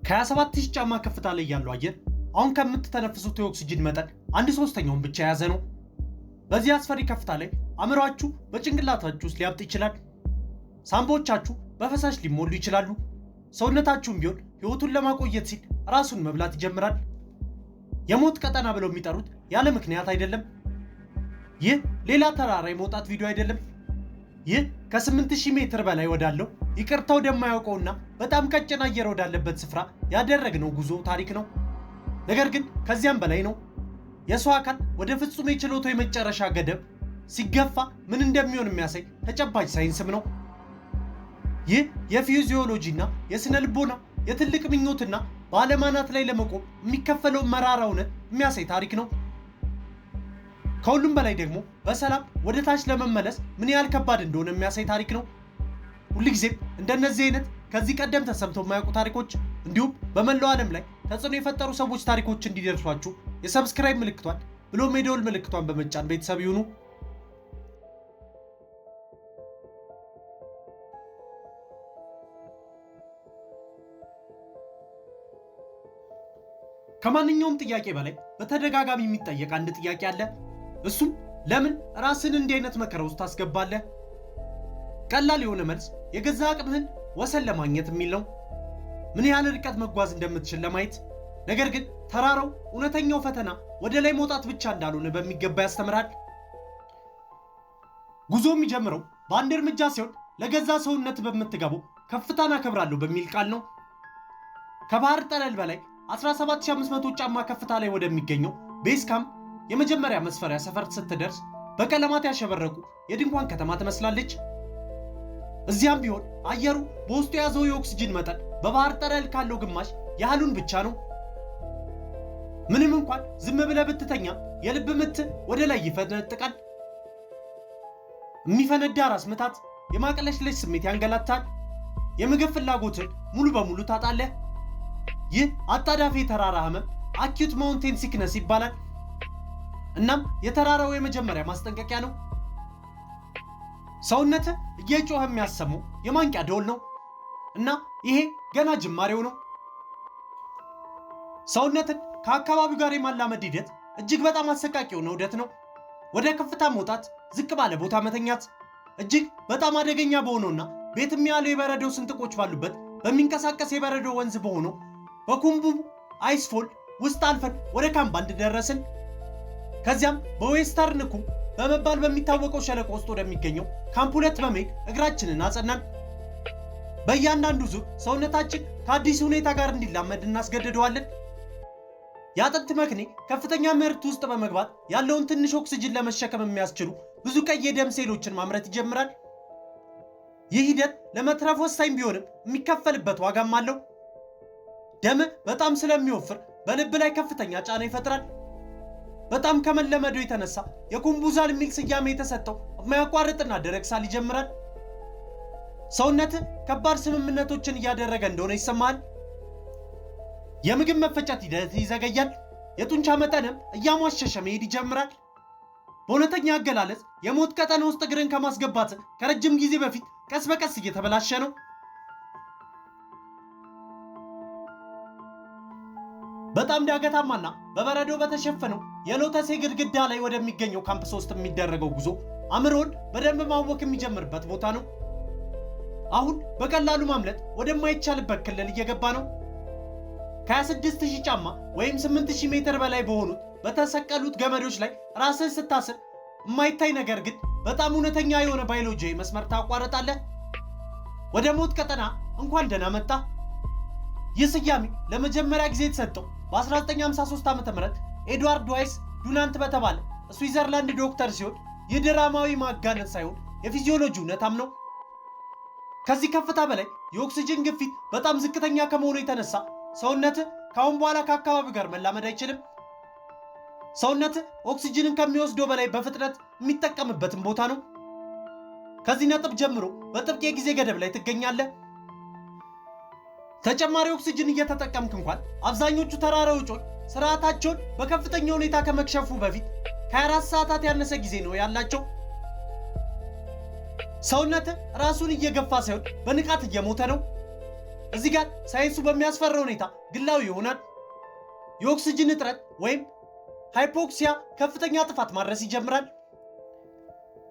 ከ27000 ጫማ ከፍታ ላይ ያለው አየር አሁን ከምትተነፍሱት የኦክሲጅን መጠን 1/3ኛውን ብቻ የያዘ ነው። በዚህ አስፈሪ ከፍታ ላይ አእምሯችሁ በጭንቅላታችሁ ውስጥ ሊያብጥ ይችላል። ሳምቦቻችሁ በፈሳሽ ሊሞሉ ይችላሉ። ሰውነታችሁም ቢሆን ህይወቱን ለማቆየት ሲል ራሱን መብላት ይጀምራል። የሞት ቀጠና ብለው የሚጠሩት ያለ ምክንያት አይደለም። ይህ ሌላ ተራራ የመውጣት ቪዲዮ አይደለም። ይህ ከ8000 ሜትር በላይ ወዳለው ይቅርታ ወደማያውቀውና በጣም ቀጭን አየር ወዳለበት ስፍራ ያደረግነው ጉዞ ታሪክ ነው። ነገር ግን ከዚያም በላይ ነው። የሰው አካል ወደ ፍጹም የችሎታው የመጨረሻ ገደብ ሲገፋ ምን እንደሚሆን የሚያሳይ ተጨባጭ ሳይንስም ነው። ይህ የፊዚዮሎጂና የስነ ልቦና የትልቅ ምኞትና በዓለም አናት ላይ ለመቆም የሚከፈለውን መራራ እውነት የሚያሳይ ታሪክ ነው። ከሁሉም በላይ ደግሞ በሰላም ወደ ታች ለመመለስ ምን ያህል ከባድ እንደሆነ የሚያሳይ ታሪክ ነው። ሁልጊዜም እንደነዚህ አይነት ከዚህ ቀደም ተሰምተው የማያውቁ ታሪኮች እንዲሁም በመላው ዓለም ላይ ተጽዕኖ የፈጠሩ ሰዎች ታሪኮች እንዲደርሷችሁ የሰብስክራይብ ምልክቷን ብሎም የደወል ምልክቷን በመጫን ቤተሰብ ይሁኑ። ከማንኛውም ጥያቄ በላይ በተደጋጋሚ የሚጠየቅ አንድ ጥያቄ አለ። እሱም ለምን ራስን እንዲህ አይነት መከራ ውስጥ ታስገባለህ? ቀላል የሆነ መልስ የገዛ አቅምህን ወሰን ለማግኘት የሚል ነው። ምን ያህል ርቀት መጓዝ እንደምትችል ለማየት። ነገር ግን ተራራው እውነተኛው ፈተና ወደ ላይ መውጣት ብቻ እንዳልሆነ በሚገባ ያስተምራል። ጉዞ የሚጀምረው በአንድ እርምጃ ሲሆን ለገዛ ሰውነት በምትገባው ከፍታን አከብራለሁ በሚል ቃል ነው። ከባህር ጠለል በላይ 17500 ጫማ ከፍታ ላይ ወደሚገኘው ቤዝ ካምፕ የመጀመሪያ መስፈሪያ ሰፈር ስትደርስ በቀለማት ያሸበረቁ የድንኳን ከተማ ትመስላለች። እዚያም ቢሆን አየሩ በውስጡ የያዘው የኦክሲጅን መጠን በባህር ጠለል ካለው ግማሽ ያህሉን ብቻ ነው። ምንም እንኳን ዝም ብለህ ብትተኛ የልብ ምት ወደ ላይ ይፈነጥቃል። የሚፈነዳ ራስ ምታት፣ የማቅለሽለሽ ስሜት ያንገላታል። የምግብ ፍላጎትን ሙሉ በሙሉ ታጣለህ። ይህ አጣዳፊ የተራራ ህመም አኪዩት ማውንቴን ሲክነስ ይባላል። እናም የተራራው የመጀመሪያ ማስጠንቀቂያ ነው። ሰውነት እየጮኸ የሚያሰማው የማንቂያ ደወል ነው እና ይሄ ገና ጅማሬው ነው። ሰውነትን ከአካባቢው ጋር የማላመድ ሂደት እጅግ በጣም አሰቃቂ የሆነ ዑደት ነው። ወደ ከፍታ መውጣት፣ ዝቅ ባለ ቦታ መተኛት፣ እጅግ በጣም አደገኛ በሆነውና ቤትም ያለው የበረዶ ስንጥቆች ባሉበት በሚንቀሳቀስ የበረዶ ወንዝ በሆነው በኩምቡም አይስፎል ውስጥ አልፈን ወደ ካምባንድ ደረስን። ከዚያም በዌስተርን ኩምብ በመባል በሚታወቀው ሸለቆ ውስጥ ወደሚገኘው ካምፕ 2 በመሄድ እግራችንን አጸናን። በእያንዳንዱ ዙር ሰውነታችን ከአዲስ ሁኔታ ጋር እንዲላመድ እናስገድደዋለን። የአጥንት መክኔ ከፍተኛ ምርት ውስጥ በመግባት ያለውን ትንሽ ኦክሲጅን ለመሸከም የሚያስችሉ ብዙ ቀይ የደም ሴሎችን ማምረት ይጀምራል። ይህ ሂደት ለመትረፍ ወሳኝ ቢሆንም የሚከፈልበት ዋጋም አለው። ደም በጣም ስለሚወፍር በልብ ላይ ከፍተኛ ጫና ይፈጥራል። በጣም ከመለመዱ የተነሳ የኩምቡዛል የሚል ስያሜ የተሰጠው የማያቋርጥና ደረቅ ሳል ይጀምራል። ሰውነት ከባድ ስምምነቶችን እያደረገ እንደሆነ ይሰማል። የምግብ መፈጨት ሂደት ይዘገያል። የጡንቻ መጠንም እያሟሸሸ መሄድ ይጀምራል። በእውነተኛ አገላለጽ የሞት ቀጠና ውስጥ እግርን ከማስገባት ከረጅም ጊዜ በፊት ቀስ በቀስ እየተበላሸ ነው። በጣም ዳገታማና በበረዶ በተሸፈነው የሎተሴ ግድግዳ ላይ ወደሚገኘው ካምፕ 3 የሚደረገው ጉዞ አእምሮን በደንብ ማወክ የሚጀምርበት ቦታ ነው። አሁን በቀላሉ ማምለጥ ወደማይቻልበት ክልል እየገባ ነው። ከ26000 ጫማ ወይም 8000 ሜትር በላይ በሆኑት በተሰቀሉት ገመዶች ላይ ራስን ስታስር የማይታይ ነገር ግን በጣም እውነተኛ የሆነ ባዮሎጂያዊ መስመር ታቋርጣለህ። ወደ ሞት ቀጠና እንኳን ደህና መጣ። ይህ ስያሜ ለመጀመሪያ ጊዜ የተሰጠው በ1953 ዓ.ም ኤድዋርድ ዋይስ ዱናንት በተባለ ስዊዘርላንድ ዶክተር ሲሆን ይህ ድራማዊ ማጋነን ሳይሆን የፊዚዮሎጂ እውነታም ነው። ከዚህ ከፍታ በላይ የኦክሲጅን ግፊት በጣም ዝቅተኛ ከመሆኑ የተነሳ ሰውነት ካሁን በኋላ ከአካባቢው ጋር መላመድ አይችልም። ሰውነት ኦክሲጅንን ከሚወስደው በላይ በፍጥነት የሚጠቀምበትን ቦታ ነው። ከዚህ ነጥብ ጀምሮ በጥብቅ የጊዜ ገደብ ላይ ትገኛለህ። ተጨማሪ ኦክሲጅን እየተጠቀምክ እንኳን አብዛኞቹ ተራራ ወጪዎች ስርዓታቸውን በከፍተኛ ሁኔታ ከመክሸፉ በፊት ከ24 ሰዓታት ያነሰ ጊዜ ነው ያላቸው። ሰውነት ራሱን እየገፋ ሳይሆን በንቃት እየሞተ ነው። እዚህ ጋር ሳይንሱ በሚያስፈራ ሁኔታ ግላዊ ይሆናል። የኦክስጅን እጥረት ወይም ሃይፖክሲያ ከፍተኛ ጥፋት ማድረስ ይጀምራል።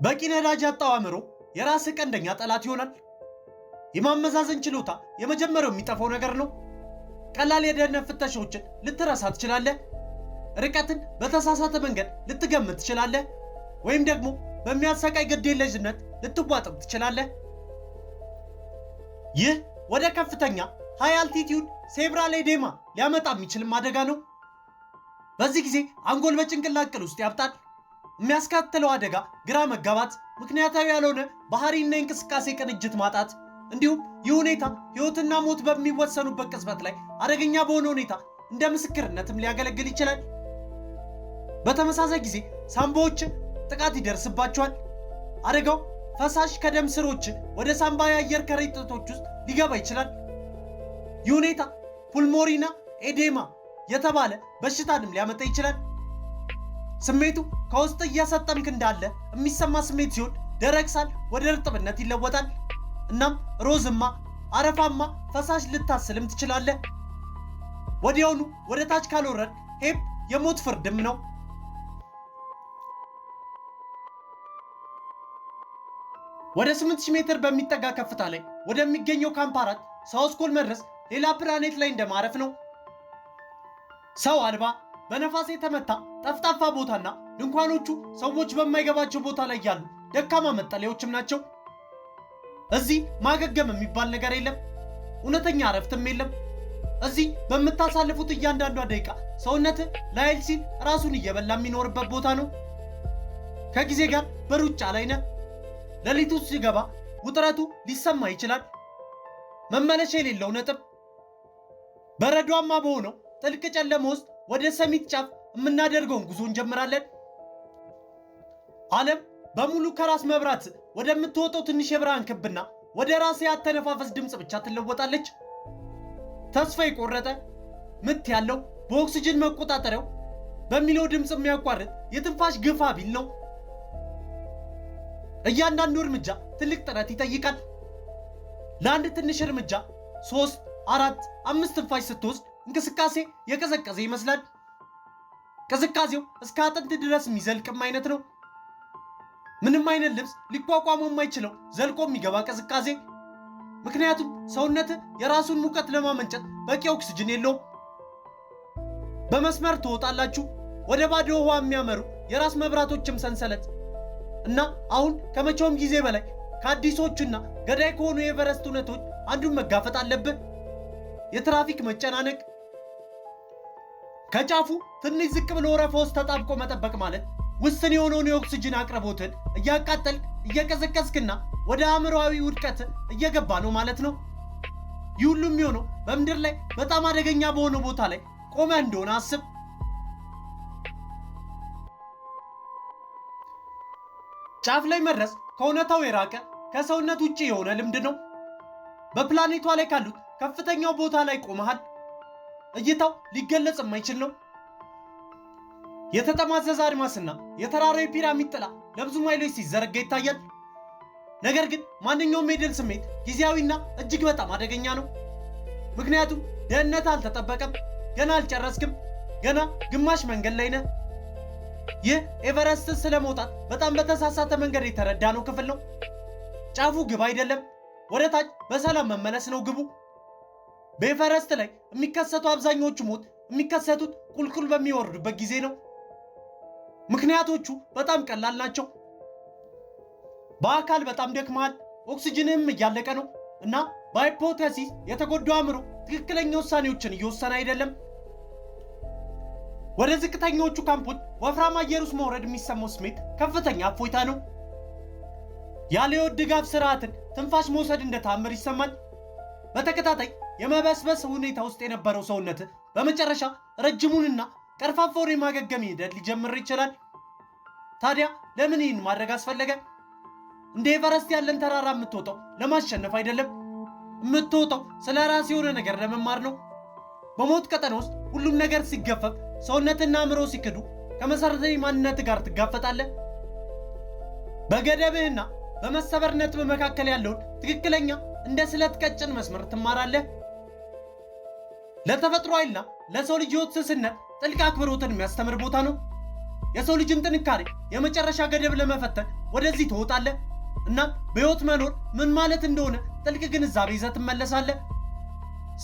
በቂ ነዳጅ ያጣው አእምሮ የራስ ቀንደኛ ጠላት ይሆናል። የማመዛዘን ችሎታ የመጀመሪያው የሚጠፋው ነገር ነው። ቀላል የደህንነት ፍተሻዎችን ልትረሳ ትችላለህ። ርቀትን በተሳሳተ መንገድ ልትገምት ትችላለህ። ወይም ደግሞ በሚያሰቃይ ግዴለሽነት ልትዋጥም ትችላለህ። ይህ ወደ ከፍተኛ ሃይ አልቲቲዩድ ሴሬብራል ኤዴማ ሊያመጣ የሚችልም አደጋ ነው። በዚህ ጊዜ አንጎል በጭንቅላት ቅል ውስጥ ያብጣል። የሚያስከትለው አደጋ ግራ መጋባት፣ ምክንያታዊ ያልሆነ ባህሪና የእንቅስቃሴ ቅንጅት ማጣት፣ እንዲሁም ይህ ሁኔታ ሕይወትና ሞት በሚወሰኑበት ቅጽበት ላይ አደገኛ በሆነ ሁኔታ እንደ ምስክርነትም ሊያገለግል ይችላል። በተመሳሳይ ጊዜ ሳምባዎች ጥቃት ይደርስባቸዋል። አደጋው ፈሳሽ ከደም ስሮች ወደ ሳምባ የአየር ከረጢቶች ውስጥ ሊገባ ይችላል። ይህ ሁኔታ ፑልሞሪና ኤዴማ የተባለ በሽታንም ሊያመጣ ይችላል። ስሜቱ ከውስጥ እያሰጠምክ እንዳለ የሚሰማ ስሜት ሲሆን ደረቅ ሳል ወደ እርጥብነት ይለወጣል። እናም ሮዝማ አረፋማ ፈሳሽ ልታስልም ትችላለህ። ወዲያውኑ ወደ ታች ካልወረድ ሄፕ የሞት ፍርድም ነው። ወደ 8000 ሜትር በሚጠጋ ከፍታ ላይ ወደሚገኘው ካምፕ 4 ሳውዝ ኮል መድረስ ሌላ ፕላኔት ላይ እንደማረፍ ነው። ሰው አልባ በነፋስ የተመታ ጠፍጣፋ ቦታና ድንኳኖቹ ሰዎች በማይገባቸው ቦታ ላይ ያሉ ደካማ መጠለያዎችም ናቸው። እዚህ ማገገም የሚባል ነገር የለም። እውነተኛ እረፍትም የለም። እዚህ በምታሳልፉት እያንዳንዷ ደቂቃ ሰውነት ለኃይል ሲል ራሱን እየበላ የሚኖርበት ቦታ ነው። ከጊዜ ጋር በሩጫ ላይ ነህ። ሌሊቱ ሲገባ ውጥረቱ ሊሰማ ይችላል። መመለሻ የሌለው ነጥብ። በረዷማ በሆነው ጥልቅ ጨለማ ውስጥ ወደ ሰሚት ጫፍ የምናደርገውን ጉዞ እንጀምራለን። ዓለም በሙሉ ከራስ መብራት ወደምትወጣው ትንሽ የብርሃን ክብና ወደ ራስ ያተነፋፈስ ድምፅ ብቻ ትለወጣለች። ተስፋ የቆረጠ ምት ያለው በኦክስጅን መቆጣጠሪያው በሚለው ድምፅ የሚያቋርጥ የትንፋሽ ግፋ ቢል ነው። እያንዳንዱ እርምጃ ትልቅ ጥረት ይጠይቃል። ለአንድ ትንሽ እርምጃ 3፣ 4፣ 5 ትንፋሽ ስትወስድ እንቅስቃሴ የቀዘቀዘ ይመስላል። ቅዝቃዜው እስከ አጥንት ድረስ የሚዘልቅም አይነት ነው። ምንም አይነት ልብስ ሊቋቋመው የማይችለው ዘልቆ የሚገባ ቅዝቃዜ። ምክንያቱም ሰውነት የራሱን ሙቀት ለማመንጨት በቂ ኦክስጅን የለውም። በመስመር ትወጣላችሁ፣ ወደ ባዶ ውሃ የሚያመሩ የራስ መብራቶችም ሰንሰለት እና አሁን ከመቼውም ጊዜ በላይ ከአዲሶቹና ገዳይ ከሆኑ የኤቨረስት እውነቶች አንዱን መጋፈጥ አለብህ። የትራፊክ መጨናነቅ። ከጫፉ ትንሽ ዝቅ ብሎ ወረፋ ውስጥ ተጣብቆ መጠበቅ ማለት ውስን የሆነውን የኦክስጅን አቅርቦትን እያቃጠልክ እየቀዘቀዝክና ወደ አእምሮአዊ ውድቀት እየገባ ነው ማለት ነው። ይህ ሁሉ የሚሆነው በምድር ላይ በጣም አደገኛ በሆነ ቦታ ላይ ቆመ እንደሆነ አስብ። ጫፍ ላይ መድረስ ከእውነታው የራቀ ከሰውነት ውጭ የሆነ ልምድ ነው። በፕላኔቷ ላይ ካሉት ከፍተኛው ቦታ ላይ ቆመሃል። እይታው ሊገለጽ የማይችል ነው። የተጠማዘዘ አድማስና የተራራዊ ፒራሚድ ጥላ ለብዙ ማይሎች ሲዘረጋ ይታያል። ነገር ግን ማንኛውም የድል ስሜት ጊዜያዊና እጅግ በጣም አደገኛ ነው። ምክንያቱም ደህንነት አልተጠበቀም። ገና አልጨረስክም። ገና ግማሽ መንገድ ላይ ነህ። ይህ ኤቨረስትን ስለመውጣት በጣም በተሳሳተ መንገድ የተረዳነው ክፍል ነው። ጫፉ ግብ አይደለም፣ ወደ ታች በሰላም መመለስ ነው ግቡ። በኤቨረስት ላይ የሚከሰቱ አብዛኞቹ ሞት የሚከሰቱት ቁልቁል በሚወርዱበት ጊዜ ነው። ምክንያቶቹ በጣም ቀላል ናቸው። በአካል በጣም ደክመሃል፣ ኦክስጅንም እያለቀ ነው እና በሃይፖቴሲስ የተጎዳው አእምሮ ትክክለኛ ውሳኔዎችን እየወሰነ አይደለም። ወደ ዝቅተኛዎቹ ካምፖች ወፍራም አየር ውስጥ መውረድ የሚሰማው ስሜት ከፍተኛ እፎይታ ነው። ያለ ሕይወት ድጋፍ ስርዓትን ትንፋሽ መውሰድ እንደ ተአምር ይሰማል። በተከታታይ የመበስበስ ሁኔታ ውስጥ የነበረው ሰውነት በመጨረሻ ረጅሙንና ቀርፋፋውን የማገገም ሂደት ሊጀምር ይችላል። ታዲያ ለምን ይህን ማድረግ አስፈለገ? እንደ ኤቨረስት ያለን ተራራ የምትወጣው ለማሸነፍ አይደለም። የምትወጣው ስለ ራስ የሆነ ነገር ለመማር ነው። በሞት ቀጠና ውስጥ ሁሉም ነገር ሲገፈፍ፣ ሰውነትና አእምሮ ሲክዱ ከመሰረታዊ ማንነት ጋር ትጋፈጣለህ። በገደብህና በመሰበር ነጥብ መካከል ያለውን ትክክለኛ እንደ ስለት ቀጭን መስመር ትማራለህ። ለተፈጥሮ ኃይልና ለሰው ልጅ ሕይወት ስስነት ጥልቅ አክብሮትን የሚያስተምር ቦታ ነው። የሰው ልጅን ጥንካሬ የመጨረሻ ገደብ ለመፈተን ወደዚህ ትወጣለህ እና በሕይወት መኖር ምን ማለት እንደሆነ ጥልቅ ግንዛቤ ይዘህ ትመለሳለህ።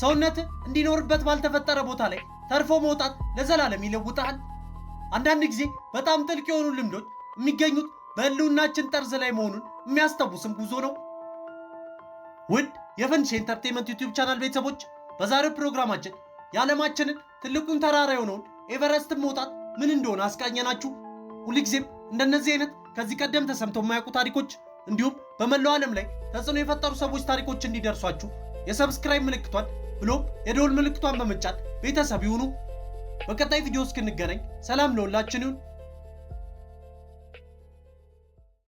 ሰውነት እንዲኖርበት ባልተፈጠረ ቦታ ላይ ተርፎ መውጣት ለዘላለም ይለውጣል። አንዳንድ ጊዜ በጣም ጥልቅ የሆኑ ልምዶች የሚገኙት በህልውናችን ጠርዝ ላይ መሆኑን የሚያስታውስም ጉዞ ነው። ውድ የፈንድሽ ኤንተርቴንመንት ዩቲዩብ ቻናል ቤተሰቦች በዛሬው ፕሮግራማችን የዓለማችንን ትልቁን ተራራ የሆነውን ኤቨረስትን መውጣት ምን እንደሆነ አስቃኘናችሁ። ሁልጊዜም እንደነዚህ አይነት ከዚህ ቀደም ተሰምተው የማያውቁ ታሪኮች እንዲሁም በመላው ዓለም ላይ ተጽዕኖ የፈጠሩ ሰዎች ታሪኮች እንዲደርሷችሁ የሰብስክራይብ ምልክቷን ብሎም የደወል ምልክቷን በመጫን ቤተሰብ ይሁኑ። በቀጣይ ቪዲዮ እስክንገናኝ ሰላም ለሁላችን ይሁን።